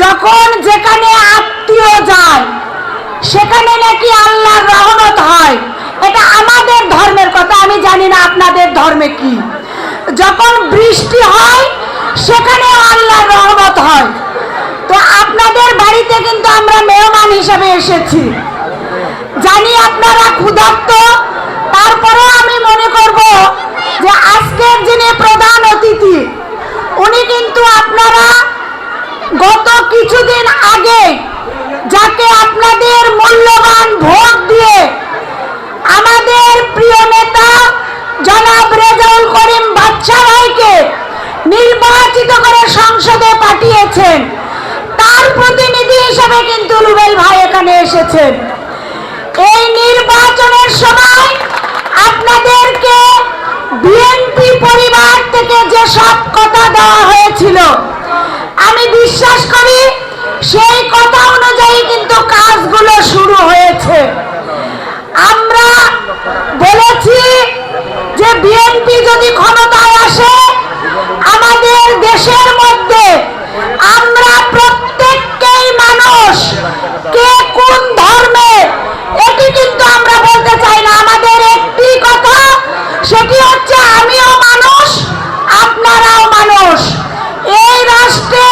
যখন যেখানে আত্মীয় যায় সেখানে নাকি আল্লাহর রহমত হয়। এটা আমাদের ধর্মের কথা, আমি জানি না আপনাদের ধর্মে কি। যখন বৃষ্টি হয় সেখানেও আল্লাহর রহমত হয়। তো আপনাদের বাড়িতে কিন্তু আমরা মেহমান হিসেবে এসেছি। জানি আপনারা ক্ষুধার্ত, তারপরেও আমি মনে করব যে আজকের যিনি প্রধান অতিথি উনি কিন্তু আপনারা গত কিছুদিন আগে যাকে আপনাদের মূল্যবান ভোট দিয়ে আমাদের প্রিয় নেতা জনাব রেজাউল করিম বাদশা ভাইকে নির্বাচিত করে সংসদে পাঠিয়েছেন, তার প্রতিনিধি হিসেবে কিন্তু রুবেল ভাই এখানে এসেছেন। এই নির্বাচনের সময় আপনাদেরকে বিএনপি পরিবার থেকে যে সব কথা দেওয়া হয়েছিল, আমি বিশ্বাস করি সেই কথা অনুযায়ী কিন্তু কাজগুলো শুরু হয়েছে। আমরা বলেছি যে বিএনপি যদি ক্ষমতায় আসে আমাদের দেশের মধ্যে আমরা প্রত্যেককেই মানুষ, কে কোন ধর্মে এটি কিন্তু আমরা বলতে চাই না। আমাদের একটি কথা, সেটি হচ্ছে আমিও মানুষ, আপনারাও মানুষ। এই রাষ্ট্রে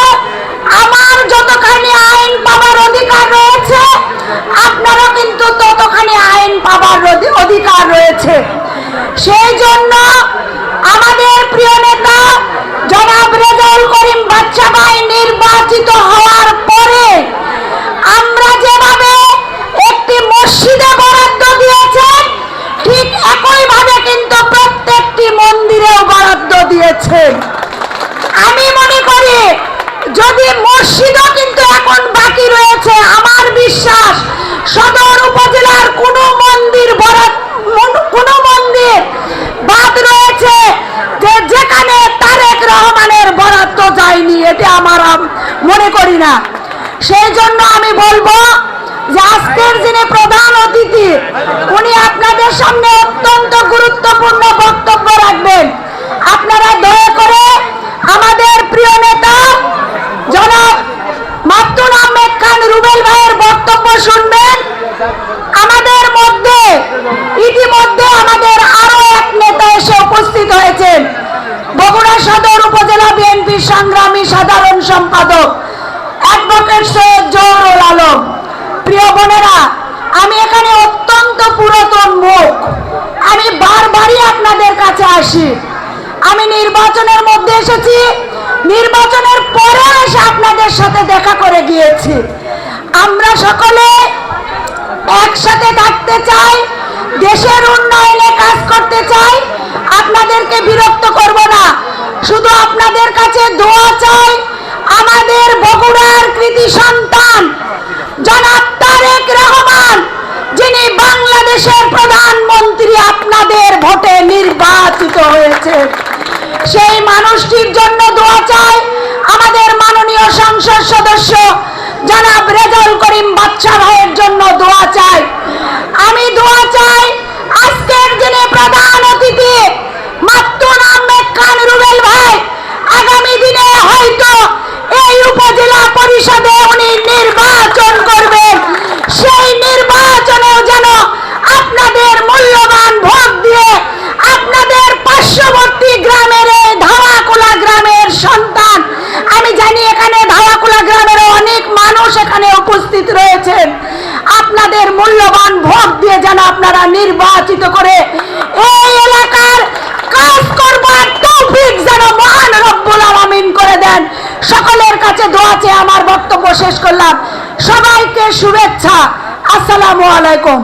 আমার যতখানি আইন পাবার অধিকার রয়েছে আপনারও কিন্তু ততখানি আইন পাবার অধিকার রয়েছে। সেই জন্য আমাদের প্রিয় নেতা জনাব রেজাউল করিম বাদশা ভাই নির্বাচিত হওয়ার পরে আমরা যেভাবে একটি মসজিদে বরাদ্দ দিয়েছেন, ঠিক একইভাবে কিন্তু প্রত্যেকটি মন্দিরেও বরাদ্দ দিয়েছেন। আমি মনে করি যদি মসজিদও কিন্তু এখন বাকি রয়েছে, আমার বিশ্বাস সদর উপজেলার কোনো মন্দির বাদ রয়েছে যে যেখানে তারেক রহমানের বরাদ্দ যায়নি, এটা আমার মনে করি না। সেই জন্য আমি বলবো যে আজকের যিনি প্রধান অতিথি উনি আপনাদের সামনে অত্যন্ত গুরুত্বপূর্ণ বক্তব্য রাখবেন। আপনারা দয়া করে আমাদের প্রিয় নেতা জনাব মাকতুম আহমেদ খান রুবেল ভাইয়ের বক্তব্য শুনবেন। আমাদের মধ্যে ইতিমধ্যে আমাদের আরো এক নেতা এসে উপস্থিত হয়েছেন, বগুড়া সদর উপজেলা বিএনপির সংগ্রামী সাধারণ সম্পাদক অ্যাডভোকেট সৈয়দ জহুরুল আলম। প্রিয় বোনেরা, আমি এখানে অত্যন্ত পুরাতন মুখ, আমি বারবারই আপনাদের কাছে আসি। আমি নির্বাচনের মধ্যে এসেছি, নির্বাচনের পরে এসে আপনাদের সাথে দেখা করে গিয়েছি। আমরা সকলে একসাথে থাকতে চাই, দেশের উন্নয়নে কাজ করতে চাই। আপনাদেরকে বিরক্ত করব না, শুধু আপনাদের কাছে দোয়া চাই। আমাদের বগুড়ার কৃতি সন্তান জনাব তারেক রহমান, যিনি বাংলাদেশের প্রধানমন্ত্রী আপনাদের ভোটে নির্বাচিত হয়েছে, সেই মানুষটির জন্য দোয়া চাই। আমাদের মাননীয় সংসদ সদস্য জনাব রেজাউল করিম বাদশা ভাইয়ের জন্য দোয়া চাই। আমি দোয়া চাই আজকের যিনি প্রধান অতিথি মাকতুম আহমেদ খান রুবেল ভাই, আগামী দিনে হয়তো এই উপজেলা পরিষদে উনি নির্বাচন করবেন, সেই নির্বাচনেও যেন আপনাদের মূল্যবান ভোট দিয়ে আপনাদের পার্শ্ববর্তী গ্রামের এই ধাওয়াকুলা গ্রামের সন্তান, আমি জানি এখানে ধাওয়াকুলা গ্রামের অনেক মানুষ এখানে উপস্থিত রয়েছেন, আপনাদের মূল্যবান ভোট দিয়ে যেন আপনারা নির্বাচিত করে এই এলাকার কাজ করবার তৌফিক যেন মহান রব্বুল আলামিন করে দেন। সকলের কাছে দোয়া চেয়ে আমার বক্তব্য শেষ করলাম। সবাইকে শুভেচ্ছা। আসসালামু আলাইকুম।